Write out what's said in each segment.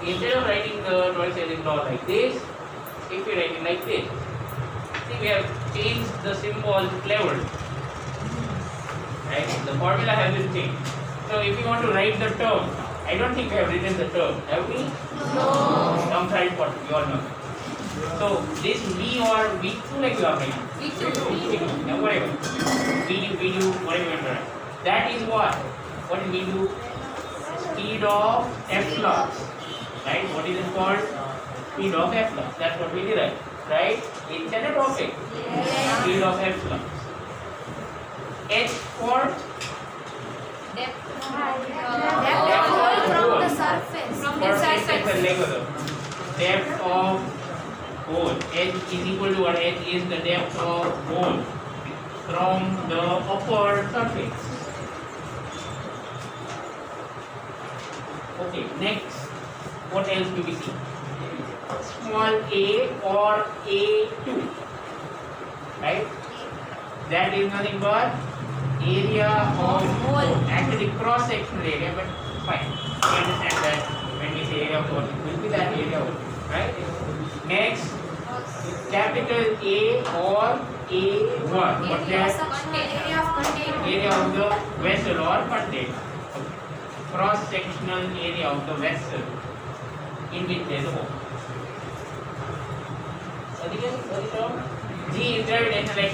instead of writing the Torricelli's law like this, if we write it like this, see we have changed the symbol cleverly. Right? The formula has been changed. So if you want to write the term, I don't think we have written the term, have we? No. Terms are important, we all know. So this V or V2 like you are writing. V2. Yeah, whatever. V2, whatever you want to write. That is what? What is V2? Speed of efflux. Right? What is it called? Speed of efflux. That's what we derive. Right? It's an topic. Yes. Speed of efflux. H for Depth from the surface. Depth of hole. H is equal to what? H is the depth of hole from the upper surface. Okay, next, what else do we see? Small a or A2, right? That is nothing but area of hole, actually cross-sectional area, but fine. We understand that when we say area of hole, it will be that area of hole, right? Next, capital A or A1. What's that? Area of the vessel or container. Cross-sectional area of the vessel in which there is a hole. G is gravitational.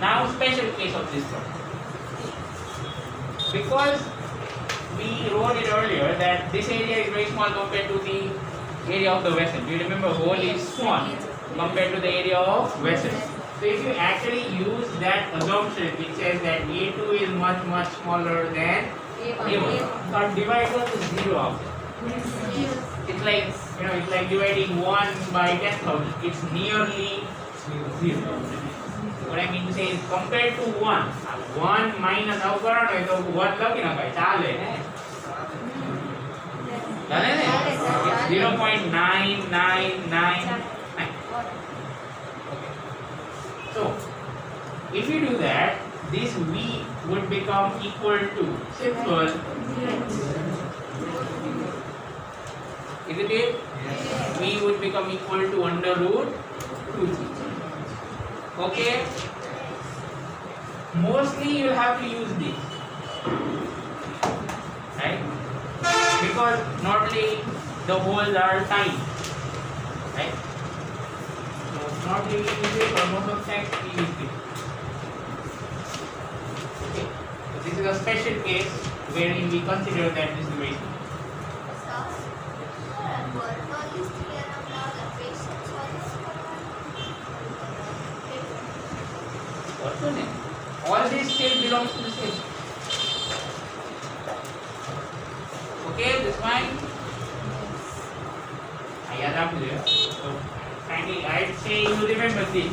Now special case of this one. Because we wrote it earlier that this area is very small compared to the area of the vessel. Do you remember hole is small compared to the area of vessel? So if you actually use that assumption which says that A2 is much smaller than A1, so divide it to 0 out. It's like, it's like dividing 1 by 10,000. It's nearly 0. What I mean to say is compared to 1 minus આવું કરવાનો હોય તો 1 લખી નખાય ચાલે ને ચાલે ને 0.9999. So if you do that, this V would become equal to simple, isn't it? V would become equal to under root 2G. Okay, mostly you will have to use this, right? Because not only the holes are tiny, right? So not only we use it, but most of the time we use it. Okay, so this is a special case wherein we consider that this is very small. All this still belongs to the same. Okay, this fine. So, kindly, I'd say you remember this.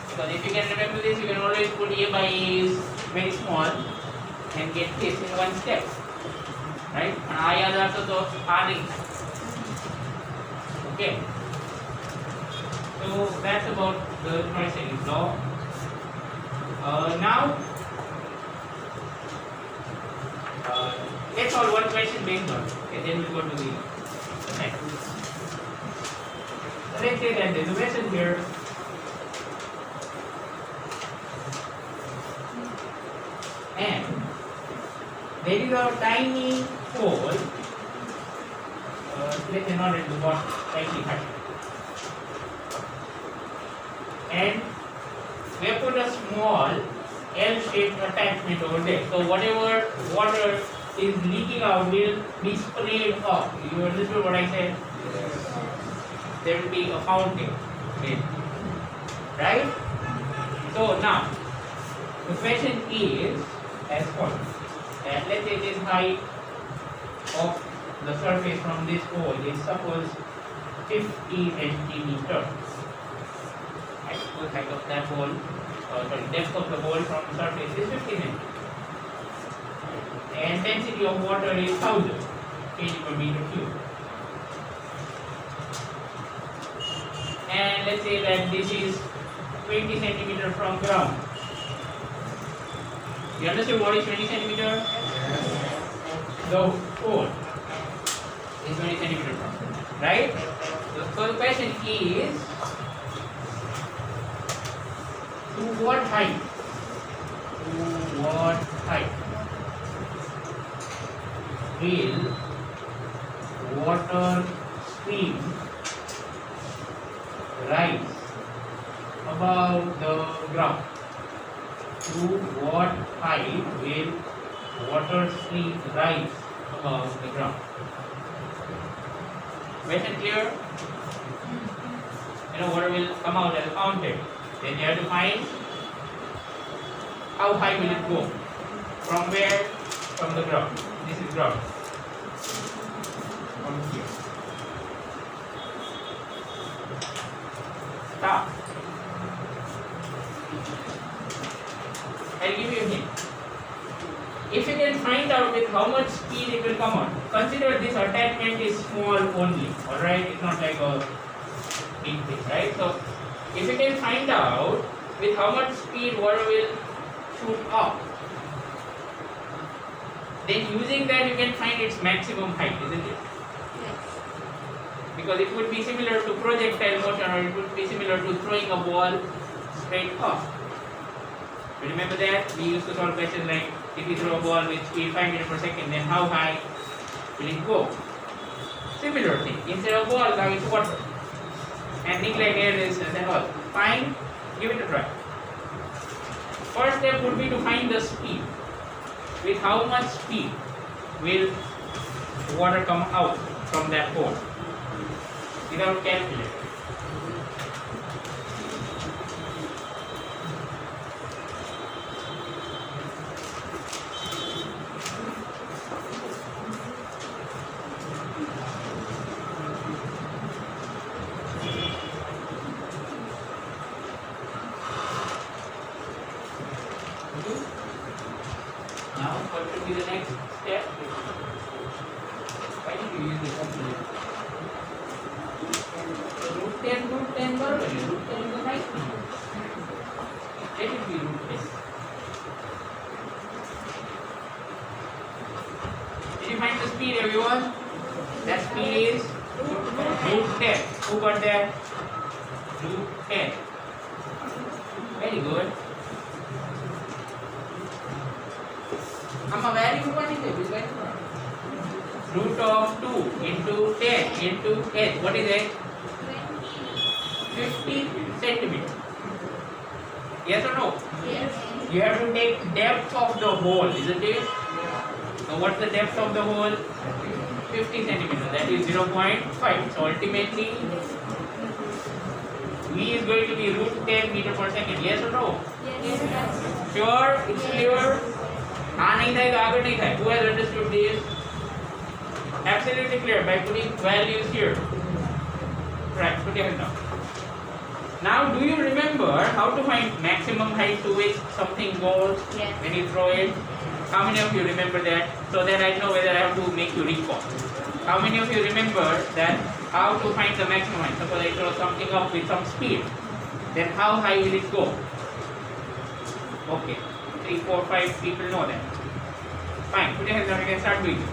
Because if you can remember this, you can always put A by A is very small and get this in one step. Right? And I also thought adding. Okay. So that's about the Torricelli's law. Now, let's solve one question based on. Okay, then we'll go to the next. So let's say that there's a vessel here. And there is a tiny hole. Let's say not at the bottom, slightly higher. And we have put a small L-shaped attachment over there. So whatever water is leaking out will be sprayed off. You understood what I said? Yes. There will be a fountain made. Right? So now, the question is as follows. Let's say this height of the surface from this hole is suppose 50 centimeters. The height of that hole, depth of the hole from the surface is 50 centimeters. And density of water is 1000 kg per meter cube. And let's say that this is 20 centimeters from ground. You understood what is 20 centimeter? The pole is 20 centimeter from, right? So the question is, to what height? To what height will water stream rise above the ground? To what height will water stream rise above the ground? Question clear? Water will come out as a fountain. Then you have to find how high will it go. From where? From the ground. This is ground. From here. Stop. I'll give you a hint. If you can find out with how much speed it will come out, consider this attachment is small only, alright? It's not like a big thing, right? So, if you can find out with how much speed water will shoot up, then using that you can find its maximum height, isn't it? Yes. Because it would be similar to projectile motion, or it would be similar to throwing a ball straight up. You remember that? We used to solve questions like, if you throw a ball with speed 5 meters per second, then how high will it go? Similar thing. Instead of ball, now it's water. And things like air resistance and all. Fine, give it a try. First step would be to find the speed. With how much speed will water come out from that hole? Without calculator. Now, what should be the next step? Why did you use the calculator? Root 10 बरोबर आहे. Root 10 इथं काहीच नाही. Let it be root 10. Did you find the speed, everyone? That speed is root 10. Who got that? Root 10. Very good. Value what is it? Root of 2 into 10 into h. What is it? 50 centimeter. Yes or no? Yes. You have to take depth of the hole, isn't it? Now what's the depth of the hole? 50 centimeter. That is 0.5. So ultimately, V is going to be root 10 meter per second. Yes or no? Yes. Sure? It's clear? नहीं था आगे नहीं था. Who has understood this? Absolutely clear by putting values here. Right, put your hand down. Now, do you remember how to find maximum height to which something goes Yes. when you throw it? How many of you remember that? So that I know whether I have to make you recall. How many of you remember that how to find the maximum height? Suppose I throw something up with some speed. Then how high will it go? Okay. 3, 4, 5 people know that. Fine, put your hands down, you can start doing it.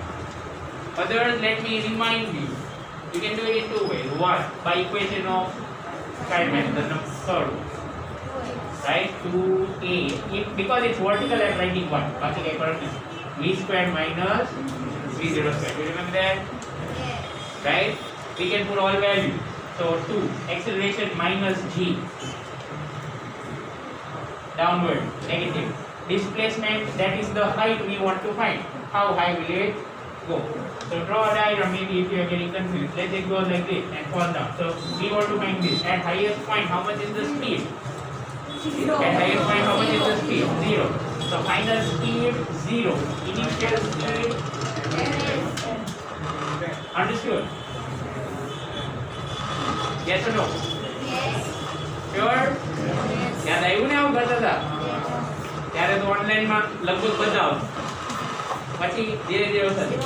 Others, let me remind you. You can do it in two ways. One, by equation of Feynman, the third one. Right? 2a. Because it's vertical, I'm writing 1. V squared minus V0 squared. You remember that? Yes. Right? We can put all values. So 2, acceleration minus g. Downward, negative. Displacement, that is the height we want to find. How high will it go? So draw a diagram, maybe if you are getting confused. Let it go like this and fall down. So we want to find this. At highest point, how much is the speed? At highest point, how much is the speed? 0. So final speed, 0. Initial speed, understood? Yes or no? Yes. Sure? याद आयु ने આવું કરતા હતા ત્યારે તો online માં લગભગ બધા પછી ધીરે ધીરે થશે.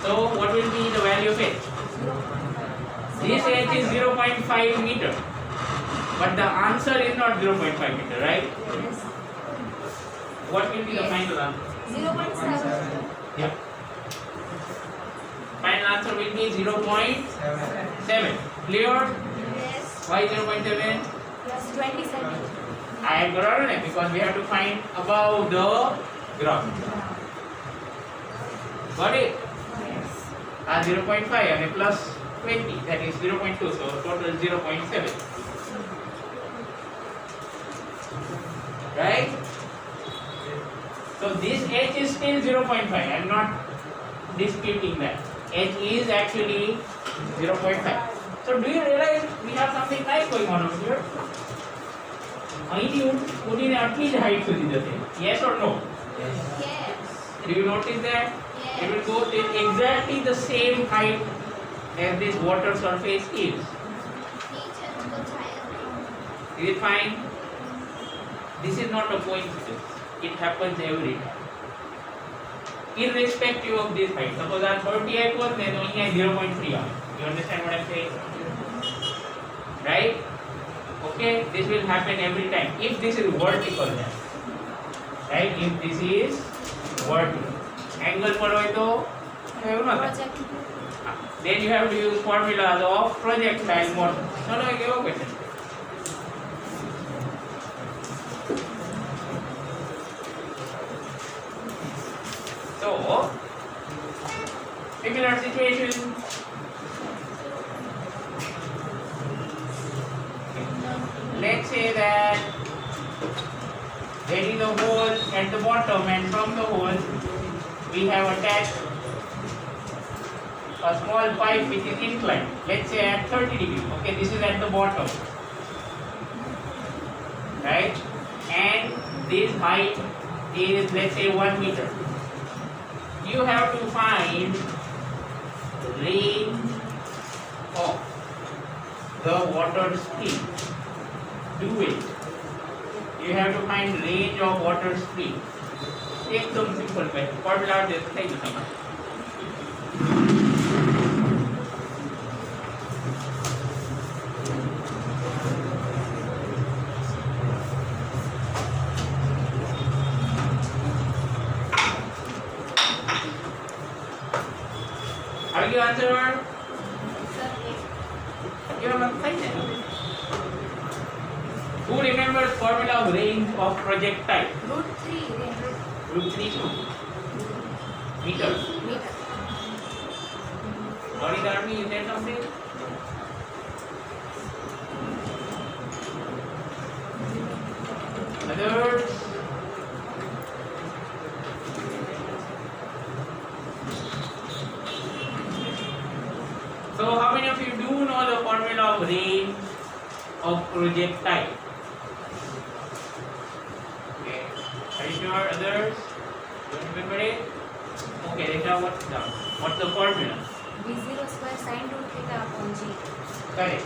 So what will be the value of h? This h is 0.5 meter, but the answer is not 0.5 meter, right? What will be the final answer? 0.7. Yeah. Final answer will be 0.7. Clear? Yes. Why 0.7? Plus 27. I have got it because we have to find above the graph. Got it? Yes. 0.5 and a plus 20, that is 0.2, so total 0.7. Right? So this h is still 0.5. I am not disputing that. H is actually 0.5. So do you realize we have something nice going on over here? અહીંથી ઉડીને આટલી જ height સુધી જશે. Yes or no? Yes. Do you notice that? Yes. It will go to exactly the same height as this water surface is. Teacher, कुछ आया नहीं. Is it fine? This is not a coincidence. It happens every time. Irrespective of this height. Suppose our 30 height was then only 0.3 out. You understand what I'm saying? Right? Okay? This will happen every time. If this is vertical then. Right? If this is vertical. Angle पर હોય તો એવું ના થાય. Then you have to use formulas of projectile motion. ચલો એક એવો question. So, similar situation. Let's say that there is a hole at the bottom, and from the hole we have attached a small pipe which is inclined. Let's say at 30 degrees. Okay, this is at the bottom, right? And this height is, let's say, 1 meter. You have to find the range of the water stream. Do it. You have to find range of water stream. एकदम simple question. Formula just થઈ ગયું તમારે. Have you answered? You have not find it. Who remembers formula of range of projectile? √3. √3 meters. Meter. What is army? You said something? Others? So how many of you do know the formula of range of projectile? Okay. Are you sure? Others? Don't remember it? Okay, let's now what's down. What's the formula? V0 square sin 2 theta upon G. Correct.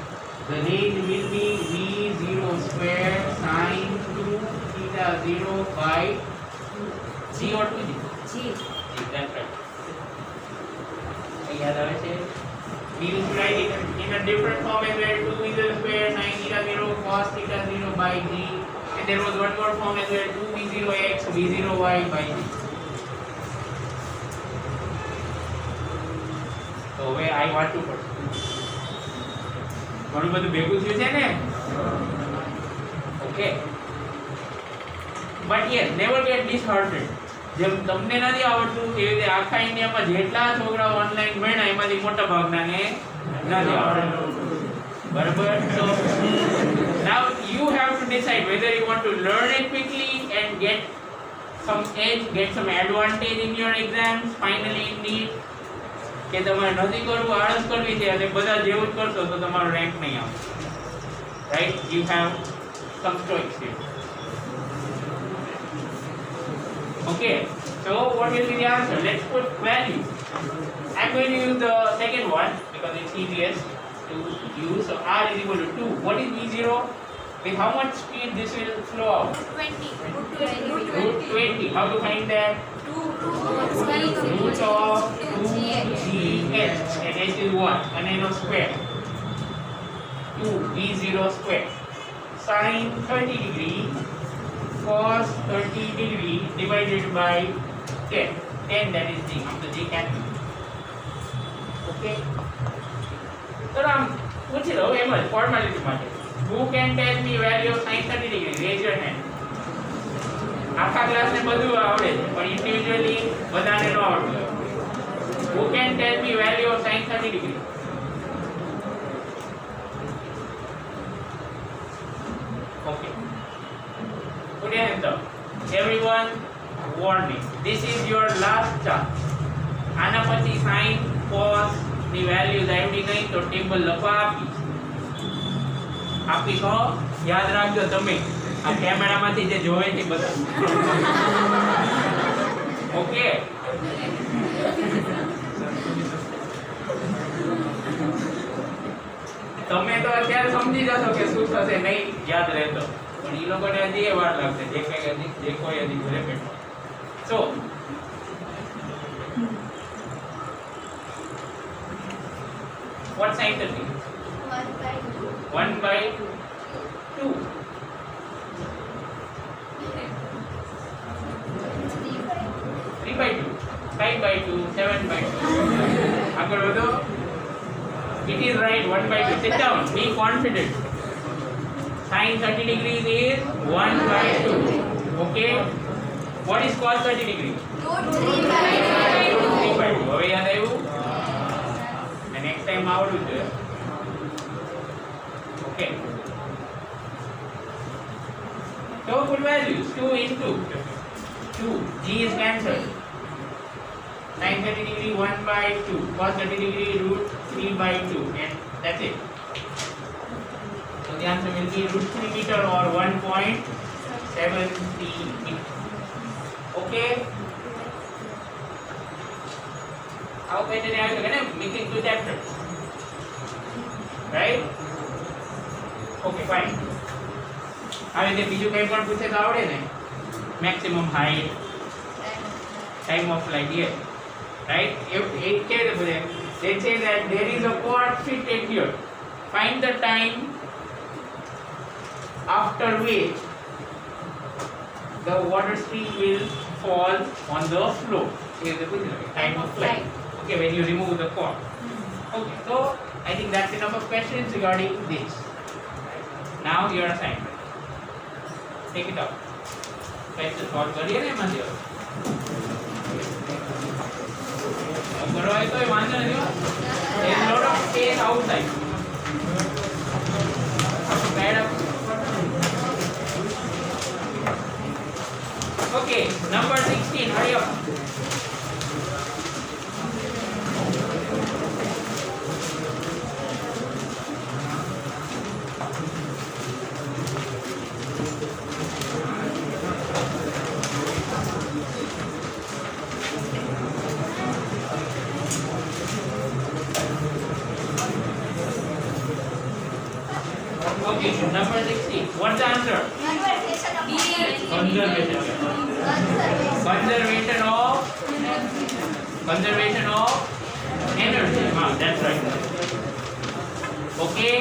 The range will be V0 square sin 2 theta 0 by G or 2G? G. That's right. याद आवे છે? We will write it in a different form as well. 2 is the square sin theta 0 cos theta 0 by G. And there was one more form as well. 2V0x V0y by G. So હવે I want to put. ઘણું બધું ભેગું થયું છે ને? Okay. But yes, never get disheartened. જેમ તમને નથી આવડતું એવી રીતે આખા ઇન્ડિયામાં જેટલા છોકરાઓ ઓનલાઈન ભણ્યા એમાંથી મોટા ભાગનાને નથી આવડતું. બરાબર? So now you have to decide whether you want to learn it quickly and get some edge, get some advantage in your exams, finally in NEET. કે તમારે નથી કરવું, આળસ કરવી છે અને બધા જેવું જ કરશો તો તમારો રેન્ક નહીં આવે. Right? You have some choice here. Okay, so what will be the answer? Let's put value. I'm going to use the second one because it's easiest to use. So R is equal to 2. What is V0? With how much speed this will flow out? 20. √20. How to find that? Root of 2GH. And H is what? An N of square. 2 V0 square. Sin 30 degree cos 30 degree divided by 10. 10 that is g. So g can be. Okay. So now પૂછી લો એમ જ formality માટે. Who can tell me value of sin 30 degree? Raise your hand. આખા ક્લાસને બધું આવડે છે પણ individually બધાને ન આવડતું. Who can tell me value of sin 30 degree? Okay. Put your hands up. Everyone, warning. This is your last chance. આના પછી sin, cos ની વેલ્યુઝ આવડી ગઈ તો ટેબલ લખવા આપી તો યાદ રાખજો તમે આ કેમેરામાંથી જે જોવે છે બધા. ઓકે. તમે તો અત્યારે સમજી જશો કે શું થશે નહીં યાદ રહેતો પણ એ લોકોને હજી એ વાર લાગશે જે કોઈ હજી ઘરે બેઠો. સો what sin 30? 1 by 2. 3 by 2. 5 by 2. 7 by 2. આગળ વધો. It is right. 1 by 2. Sit down. Be confident. Sin 30 degrees is 1 by 2. Okay. What is cos 30 degree? 3 by 2. 3 by 2. હવે યાદ આવ્યું? Next time આવડું છે. Okay. So put values. 2 into 2. G is cancelled. Sin 30 degree 1 by 2. Cos 30 degree root 3 by 2. And that's it. So the answer will be root 3 meter or 1.73 meter. Okay. How better are you going to mixing two chapters? Right? Okay, fine. હવે જે બીજું કંઈ પણ પૂછે તો આવડે ને maximum height, time of flight, yes. Right? It says they say that there is a cord fitted here. Find the time after which the water stream will fall on the floor. Here's the time of flight. Okay, when you remove the cord. Okay, so I think that's enough of questions regarding this. Now your assignment. Take it up. Question solve करिए ना मत यार. करो है तो वांदो नहीं हो. There is a lot of space outside. Bad up. Okay, number 16. Hurry up. Okay, number 16. What's the answer? Conservation. Conservation of energy. That's right. Okay.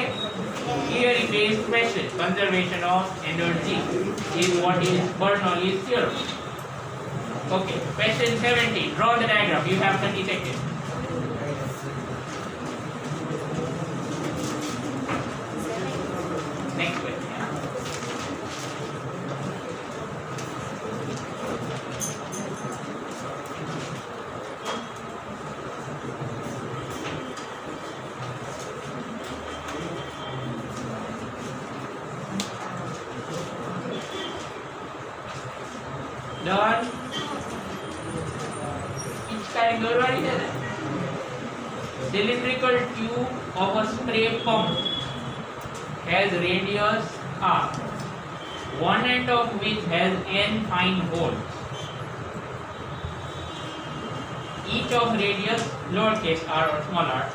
Theory based question. Conservation of energy is what is Bernoulli's theorem. Okay. Question 17. Draw the diagram. You have 30 seconds. Next question. Done. Each kind દોરવાની છે ને. Cylindrical tube of a spray pump has radius r, one end of which has n fine holes. Each of radius lowercase r or small r.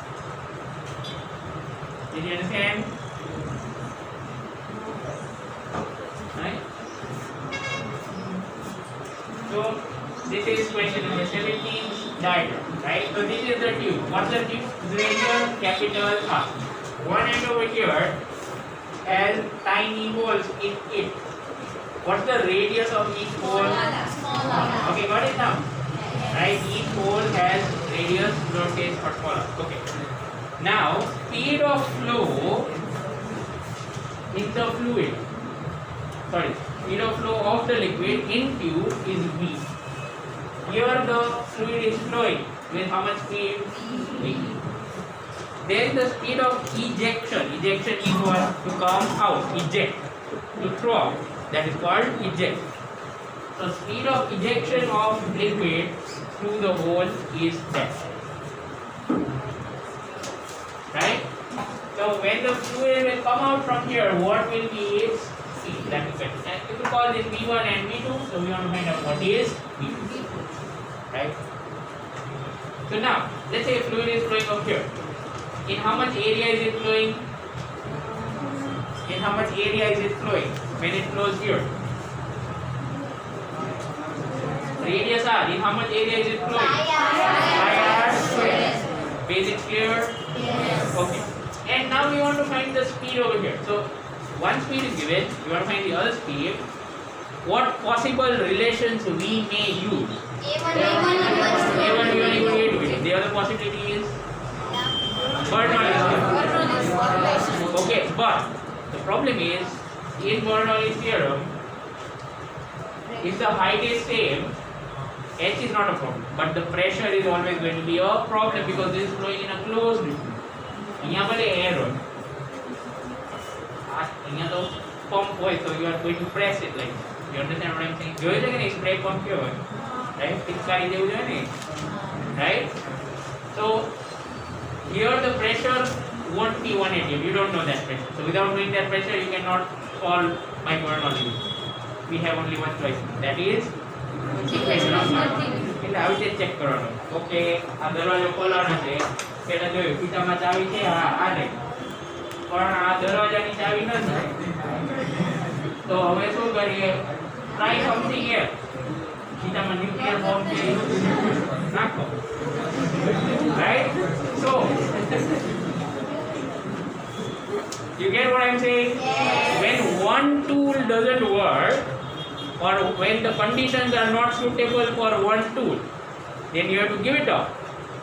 Did you understand? Right? So this is question number 17 diagram, right? So this is the tube. What's the tube? Radius capital R. One end over here has tiny holes in it. What's the radius of each hole? Okay, got it now. Right, each hole has radius lowercase or smaller. Okay. Now, speed of flow in the fluid. Sorry, speed of flow of the liquid in tube is v. Here the fluid is flowing with how much speed? V. Then the speed of ejection. Ejection is what? To come out. Eject. To throw out. That is called eject. So speed of ejection of liquid through the hole is that. Right? So when the fluid will come out from here, what will be its speed? That is it. And if you call this V1 and V2, so we want to find out what is V2. Right? So now, let's say fluid is flowing up here. In how much area is it flowing? In how much area is it flowing when it flows here? Radius r. In how much area is it flowing? Pi r square. Is it clear? Yes. Okay. And now we want to find the speed over here. So one speed is given. You want to find the other speed. What possible relations we may use? A1 V1 equal to A2. The other possibility is Bernoulli's theorem. Okay, but the problem is in Bernoulli's theorem, if the height is same, h is not a problem, but the pressure is always going to be a problem because this is flowing in a closed loop. અહીંયા ભલે air હોય, અહીંયા તો pump હોય, so you are going to press it like this. You understand what I'm saying? જોયું છે કે નહીં spray pump કેવો હોય, right? પિચકારી દેવું જોઈએ ને, right? So here the pressure won't be 1 atm. You don't know that pressure. So without knowing that pressure, you cannot solve by Bernoulli. We have only one choice. That is equation of એટલે આવી રીતે check કરવાનો. Okay, આ દરવાજો ખોલવાનો છે. પહેલા જોયું ખીચામાં ચાવી છે, આ લે. પણ આ દરવાજાની ચાવી નથી. તો હવે શું કરીએ? ટ્રાય સમથિંગ એર. ખીચામાં ન્યુક્લિયર બોમ્બ છે, નાખો. Right? So you get what I'm saying? Yes. When one tool doesn't work, or when the conditions are not suitable for one tool, then you have to give it up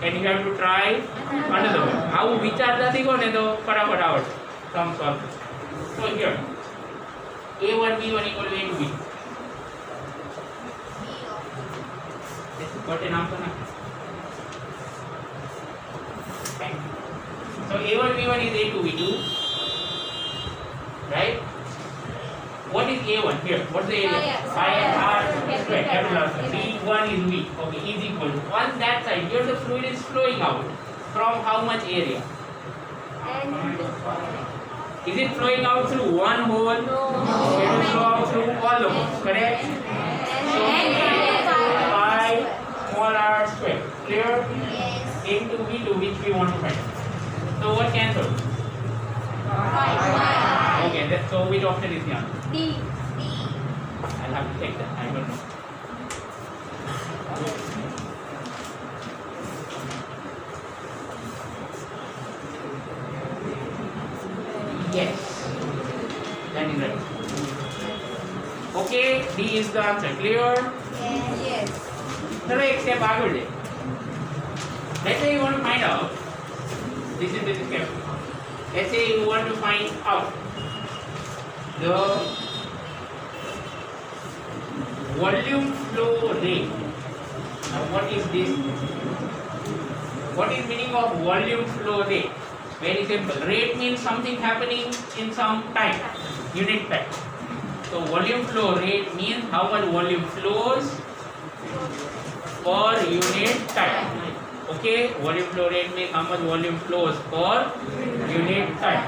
and you have to try another one. આવું વિચારતા શીખો ને તો ફટાફટ આવડે સમ solve. So here A1 B1 equal to A to B. Got an answer now? So A1 B1 is A to B2. Right? What is A1 here? What's the area? Pi r square. Capital R square. B1 is V. Okay, is equal to. On that side, here the fluid is flowing out from how much area? Is it flowing out through one hole? No. It will flow out through all the holes. Correct? So pi small r square. Clear? Yes. Into V2, which we want to find. So what cancels? Okay, so which option is the answer? D. I'll have to check that. I don't know. Yes, that is right. Okay, D is the answer. Clear? Yes. चलो एक step आगे बढ़े. Let's say you want to find out. This is careful. Let's say you want to find out the volume flow rate. Now what is this? What is meaning of volume flow rate? Very simple. Rate means something happening in some time, unit time. So volume flow rate means how much volume flows per unit time. Okay, volume flow rate means how much volume flows per unit time.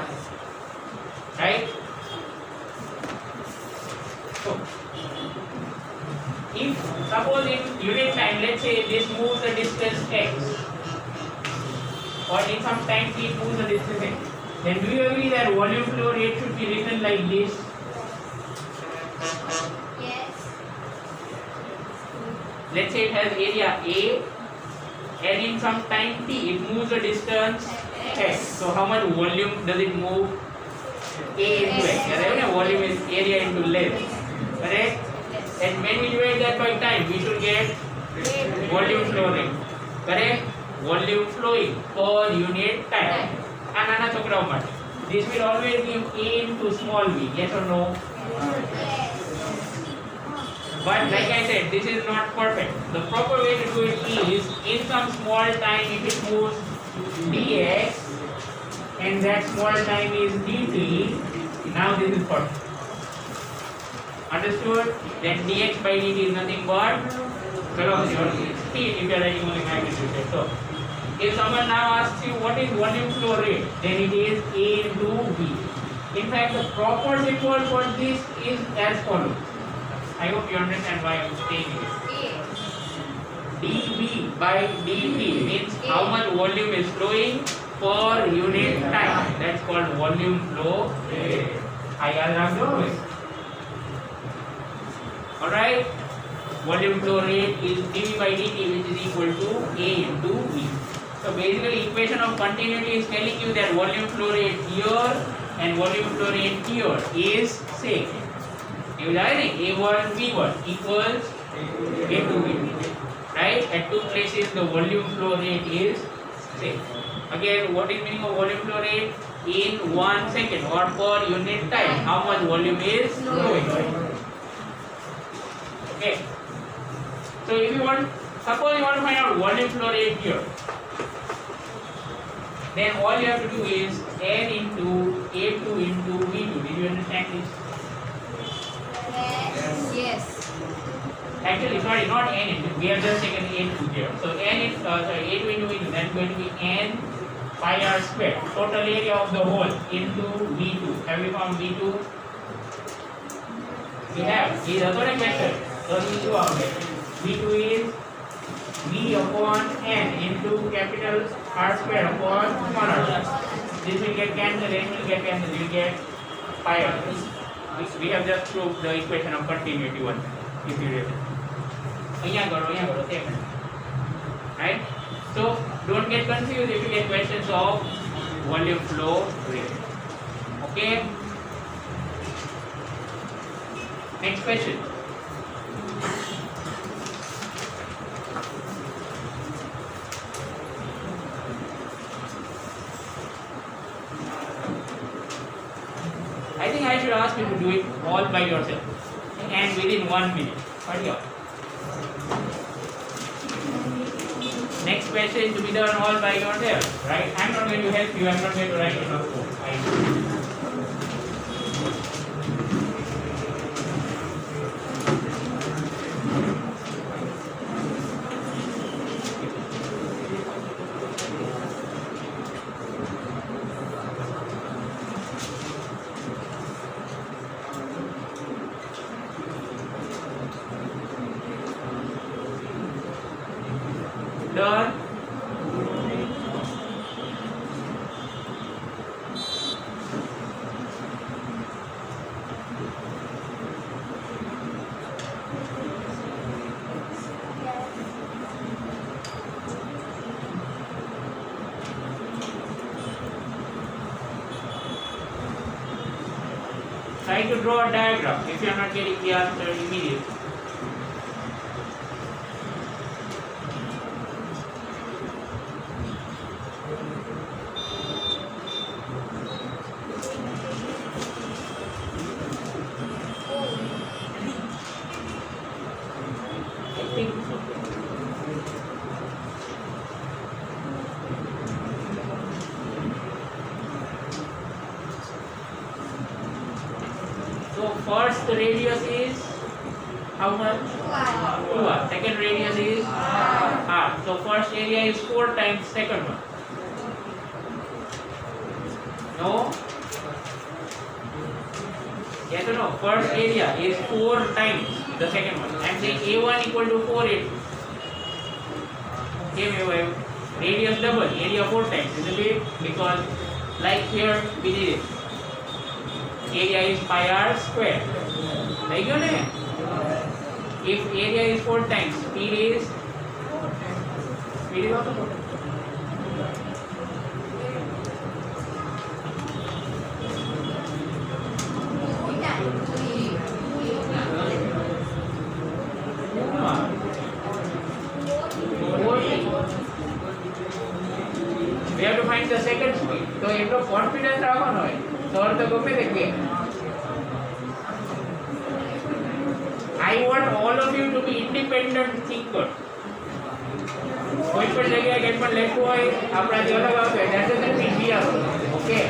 Right? So, if suppose in unit time, let's say this moves the distance x, or in some time t moves the distance x, then do you agree that volume flow rate should be written like this? Yes. Let's say it has area A, and in some time t it moves the distance x. So how much volume does it move? A into x. Yeah, volume is area into length. Correct? Yes. And when we divide that by time, we should get volume flow rate. Correct? Volume flowing per unit time. Anana chokrao mate. This will always give A into small v. Yes or no? Yes. But like I said, this is not perfect. The proper way to do it is, in some small time, if it moves dx, and that small time is dt, now this is perfect. Understood? Then dx by dt is nothing but velocity or speed if you are writing only magnitude. So, if someone now asks you what is volume flow rate, then it is A into V. In fact, the proper symbol for this is as follows. I hope you understand why I am saying this. dV by dt means how much volume is flowing per unit time. That's called volume flow rate. I always. Alright? Volume flow rate is dV by dt, which is equal to A into V. So basically, equation of continuity is telling you that volume flow rate here and volume flow rate here is same. A1 V1 equals A2 V2. Right? At two places the volume flow rate is same. Again, what is meaning of volume flow rate? In 1 second or per unit time, how much volume is flowing? Okay. So if you want, suppose you want to find out volume flow rate here, then all you have to do is N into A2 into V2. Did you understand this? Yes. Actually, sorry, not N into. We have just taken A2 here. So N is A2 into V2. That's going to be N pi r square. Total area of the hole into V2. Have we found V2? We have. This is also a question. So V2 out there. V2 is V upon N into capital R square upon small r. This will get cancelled, N will get cancelled, you will get pi r. We have just proved the equation of continuity one. If you read it. Same. Right? So don't get confused if you get questions of volume flow rate. Okay? Next question. I think I should ask you to do it all by yourself and within 1 minute. Hurry up. Next question to be done all by yourself, right? I'm not going to help you. I'm not going to write it on code. Done. Try to draw a diagram if you are not getting the answer immediately. I think so. So first radius is how much? 2r. Second radius is r. So first area is 4 times second one. No? Yes or no? First area is 4 times the second one. I am saying A1 equal to 4A2. Okay, radius double, area 4 times, isn't it? Because like here we did it. Area is pi r square. Like your name. If area is 4 times, speed is also 4 times. the second speed. તો એટલો confidence રાખવાનો હોય solve તો ગમે તે કે I want all of you to be independent thinkers. કોઈ પણ જગ્યાએ કંઈ પણ લખવું હોય આપણાથી અલગ આવશે that doesn't mean we are okay.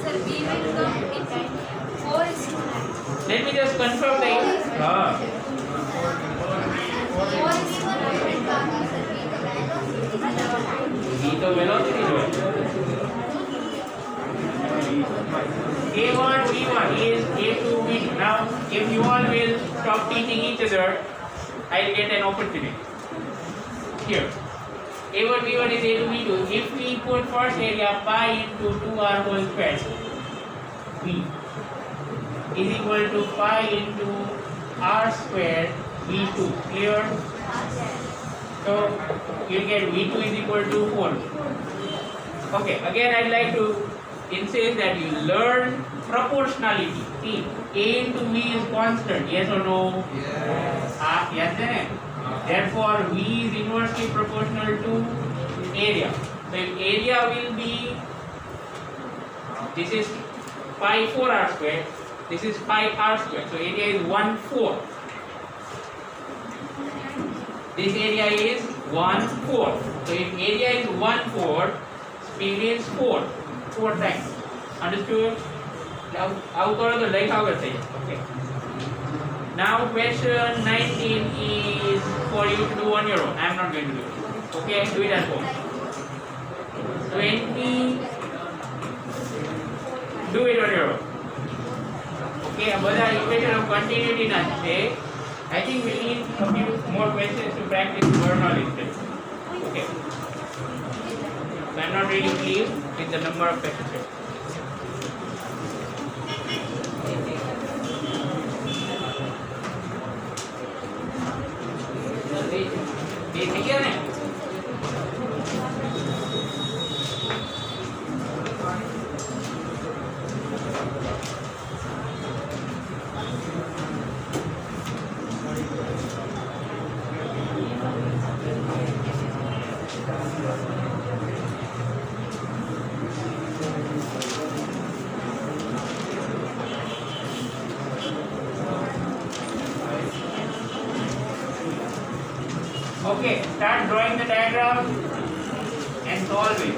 Sir, we will come in time. 4:9. Let me just confirm the 4:9. V तो velocity जो है A1 V1 is A2 V2. Now if you all will stop teaching each other, I'll get an opportunity here. A1 V1 is A2 V2. If we put first area pi into 2r whole square, V is equal to pi into r square V2. Clear? So you get V2 is equal to 4. Okay, again I'd like to insist that you learn proportionality. See, A into V is constant, yes or no? Yes. Yes, then. Therefore, V is inversely proportional to area. So if area will be, this is pi 4r square, this is pi r square. So area is 1/4. This area is 1/4. So if area is 1/4, speed is 4 times. Understood? Now, okay. Now question 19 is for you to do on your own. I am not going to do it. Okay, do it at home. 20. Do it on your own. Okay, બધા equation of continuity ના છે. I think we need a few more questions to practice Bernoulli instead. Okay. So I'm not really pleased with the number of questions here. ये થઈ ગયા ને? Okay, start drawing the diagram and solve it.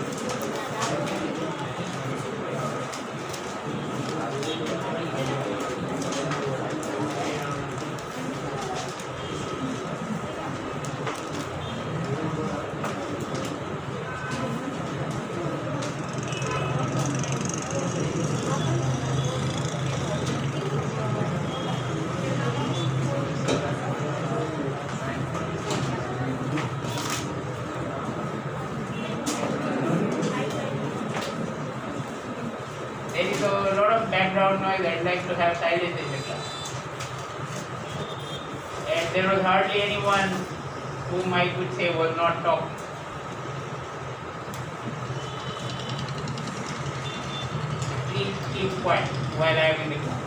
There is a lot of background noise. I'd like to have silence in the class. And there was hardly anyone whom I could say was not talking. Please keep quiet while I am in the class.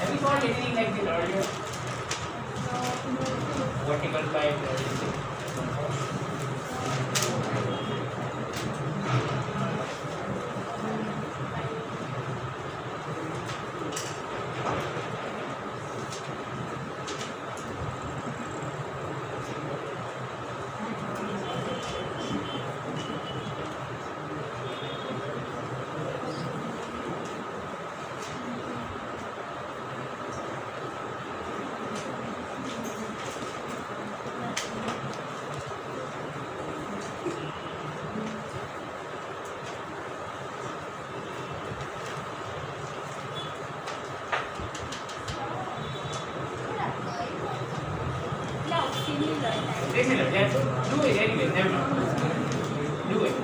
Have you thought anything like this earlier? Vertical pipe or anything? Similar, yes. Do it anyway, never mind. Do it.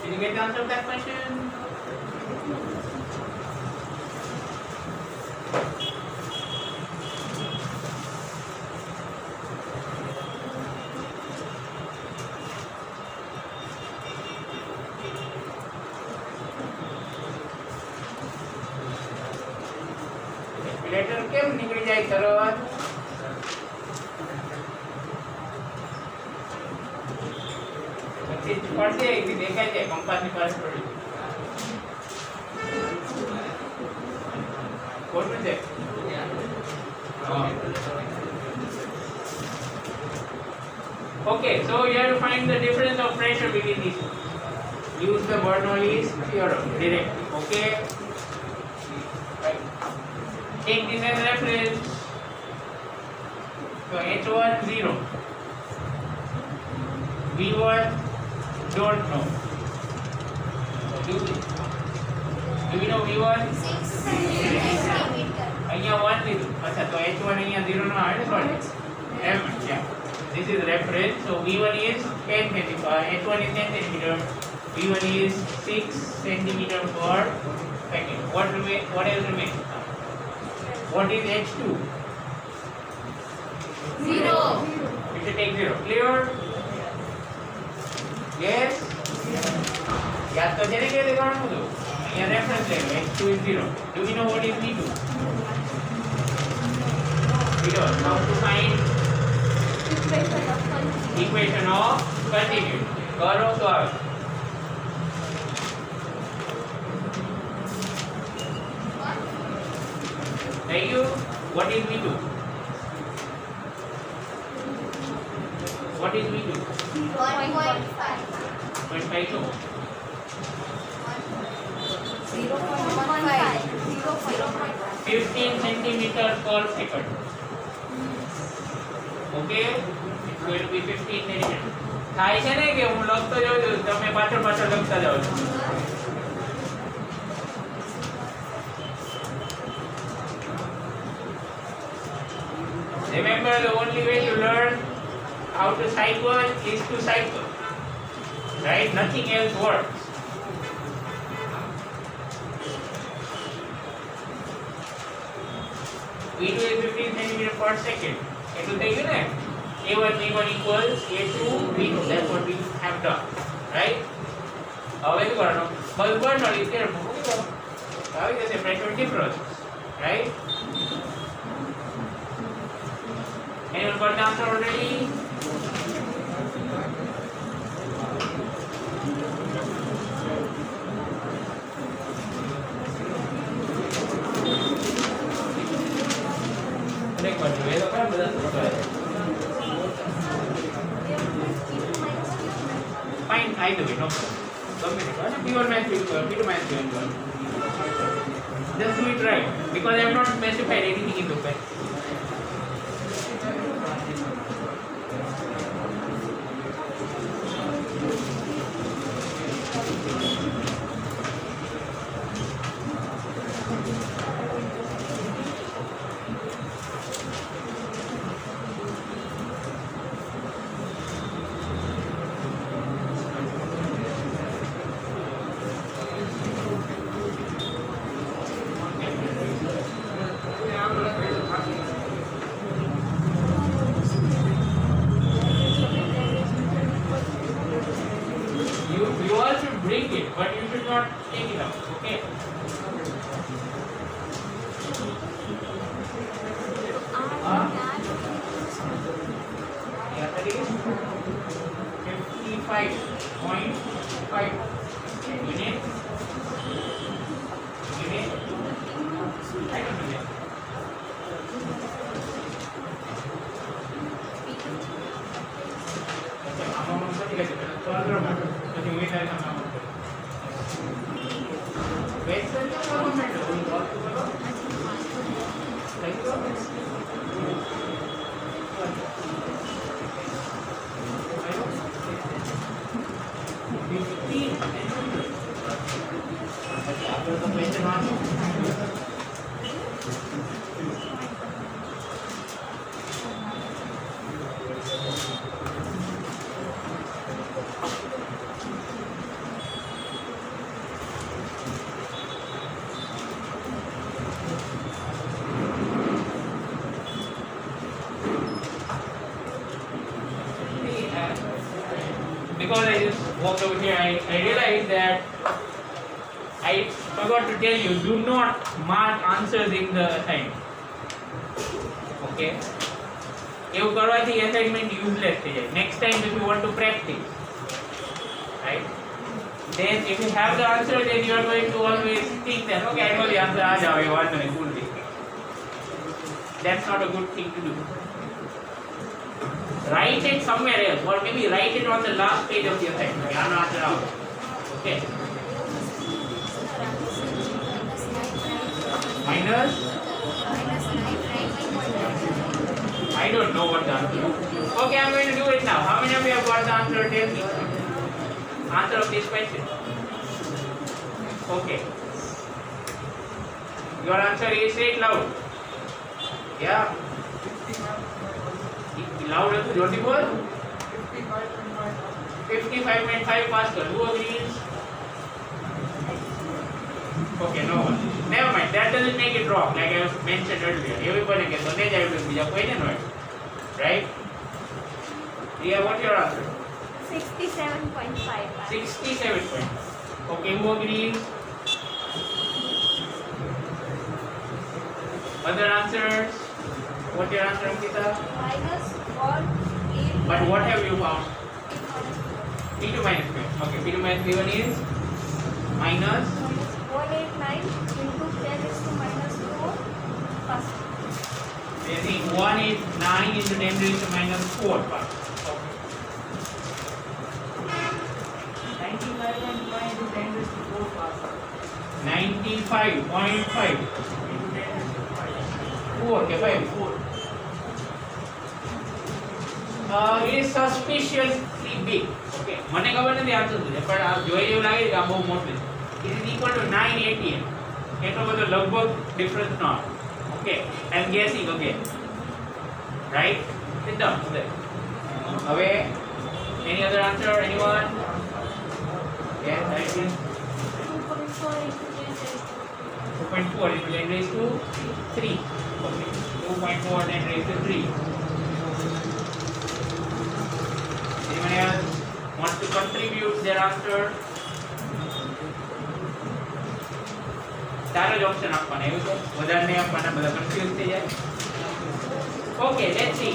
Did you get the answer of that question? Calculator કેમ નીકળી જાય તરત? પછી પડશે એક દેખાય છે કંપાસની પાસે પડી ખોટું છે. Okay, so you have to find the difference of pressure between these two. Use the Bernoulli's theorem directly. Okay. Right. Take this as reference. So H1 0, V1 don't know. So do you know V1? અહીંયા 1 લીધું. અચ્છા તો H1 અહીંયા 0 નો આવે sorry. Yeah. This is reference. So V1 is 10 centimeter. H1 is 10 centimeter. V1 is 6 centimeter per second. What else remains? What is H2? 0. We should take 0. Clear? Yes? याद तो चले गए देखो तो यहाँ reference ले लो. H2 is 0. Do we know what is V2? We don't. How to find equation of continuity? करो तो आओ. Tell you what is V2? What is V2? 0.52. 15 centimeters per second. Okay? It's going to be 15 centimeters. થાય છે ને કે હું લખતો જાઉં છું તમે પાછળ લખતા જાઓ છો. Remember, the only way to learn how to cycle is to cycle. right? Nothing else works. V2 is 15 centimeter per second. એટલું થઈ ગયું ને? A1 V1 equals A2 V2. That's what we have done, right? હવે શું કરવાનું? બસ બનવાનો equation મૂકી દો. આવી જશે pressure difference, right? Anyone got the answer already? Fine, either way, no problem. P1 minus P2 minus P1. Just do it right, because I have not specified anything in the back. You all should bring it, but you should not take it out, okay? Yeah, that is 55.5 unit. I don't know that. Because I just walked over here, I realized that I forgot to tell you, do not mark answers in the assignment. Okay? એવું કરવાથી assignment useless થઈ જાય. Next time if you want to practice, right? Then if you have the answer, then you are going to always think that, okay, I know the answer, aa jaao, ye વાંધો નહીં, ભૂલ થઈ. That's not a good thing to do. Write it somewhere else, or maybe write it on the last page of the assignment. Yeah, no answer out. Okay. Minus? I don't know what the answer is. Okay, I'm going to do it now. How many of you have got the answer? Tell me. Answer of this question. Okay. Your answer is, say it loud. Yeah. Loud also, Jyoti bol. 55.5 Pascal. Who agrees? Okay, no one. Never mind. That doesn't make it wrong. Like I mentioned earlier, everybody can. So then I will be a question, right? Yeah. What's your answer? 67.5. 67. Okay. Who agrees? Other answers? What's your answer, Ankita? Minus 1, 8. But what have you found? P2 minus P1. Okay, P2 minus P1 is minus 189 into 10 is to minus 4 Pascal. I think 189 into 10 raised to minus 4 Pascal. Okay. 95.5 into 10 raised to 4 Pascal. 95.5 into 10 raised to 4. Okay, 4. It is suspiciously big. Okay. મને ખબર નથી answer શું છે પણ આ જોઈ એવું લાગે કે આ બહુ મોટું છે. It is equal to 980. એટલો બધો લગભગ ડિફરન્સ ન આવે. Okay. I am guessing again. Right? Sit down. હવે any other answer? Anyone? Yes, I think 2.4 into 10 raised to 2.4 into 10 raised to 3. Okay, 2.4 10 raised to 3. Anyone else wants to contribute their answer? ચાલો જ option આપવાના એવું છે વધારે નહીં આપવાના બધા કન્ફ્યુઝ થઈ જાય. Okay, let's see.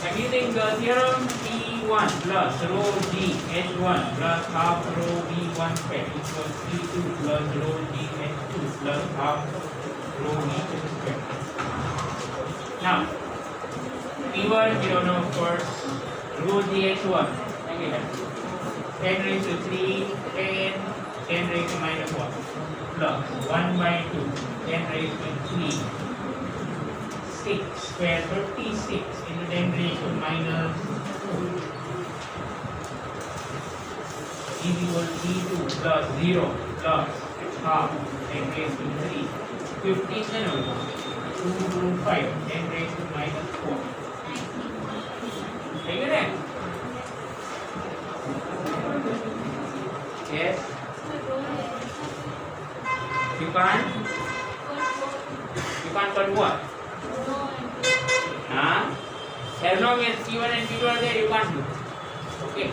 I'm using the theorem P1 plus rho G H1 plus half rho V1 square equals P2 plus rho G H2 plus half rho V2 square. Now, P1 you don't know of course. Rho G H1 again 10 raised to 3 10 10 raised to minus 1 plus 1 by 2 10 raised to 3 6 square 36 into 10 raised to minus 4 is equal to E2 plus 0 plus half 10 raised to 3 15 and over 2 to 5 10 raised to minus 4. Take it in. Yes. You can't put what? As long as P1 and P2 are there, you can't do. Okay.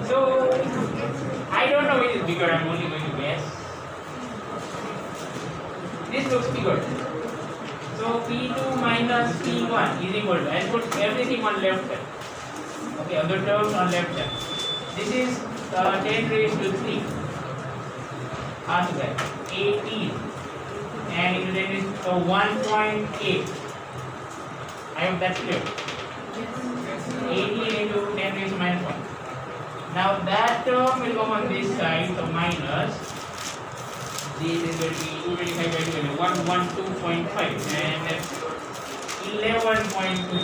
So I don't know which is bigger. I'm only going to guess. This looks bigger. So P2 minus P1 is equal to. I'll put everything on left hand. Okay, other terms on left hand. This is 10 raised to 3. After that, 18. And it is 1.8. I hope that's clear. 18 into 10 raised to minus 1. Now that term will come on this side, so minus. This is going to be 225 by 112.5 and 11.2.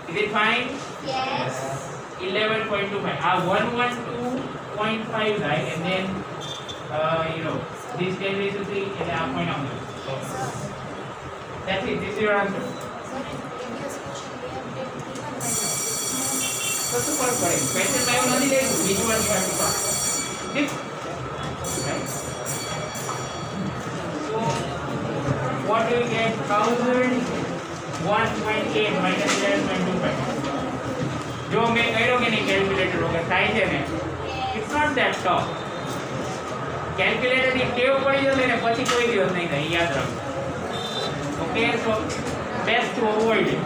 Is it fine? Yes. 11.25. 112.5 right, and then this 10 raised to 3 and a half point on this. So that's it. This is your answer. So super correct. Question by one only. Which one you have to pass? This. Right. So what do you get? 1,001.8 minus 11.25. जो मैं कह रहा हूँ कि नहीं calculator होगा size है ना it's not that tough calculator की टेव पड़ी जले ने પછી કોઈ દિવસ નહીં થાય યાદ રાખો okay so best two avoid it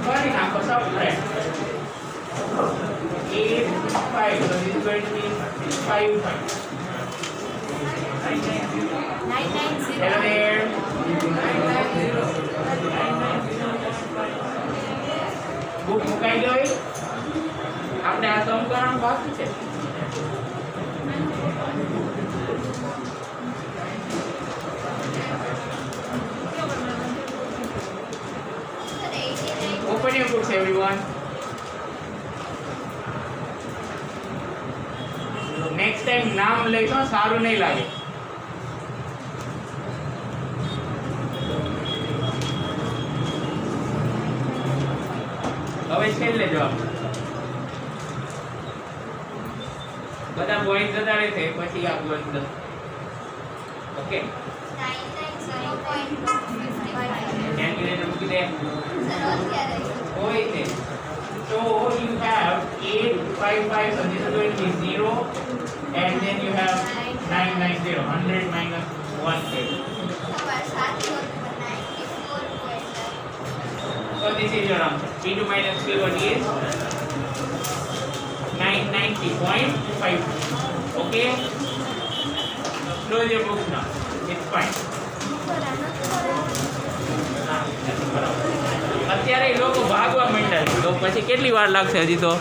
ફરી નાખો સબ friend 8 5 so this is going to be 5 5 990 hello there 990 book Mukai दो આપણે આ સમીકરણ બાકી છે Open your books everyone. Next time નામ લઈશું સારું નહીં લાગે હવે છેલ્લે જવાબ બધા પોઈન્ટ જતા રહેશે પછી આપજો અંદર ઓકે કેલ્ક્યુલેટર મૂકી દે કોઈ છે so you have 855 so this is going to be 0 and then you have 990 100 minus 180 so this is your answer P2 minus P1 is 990.5 okay close your books now it's fine અત્યારે લોકો ભાગવા માંડ્યા છે તો પછી કેટલી વાર લાગશે હજી તો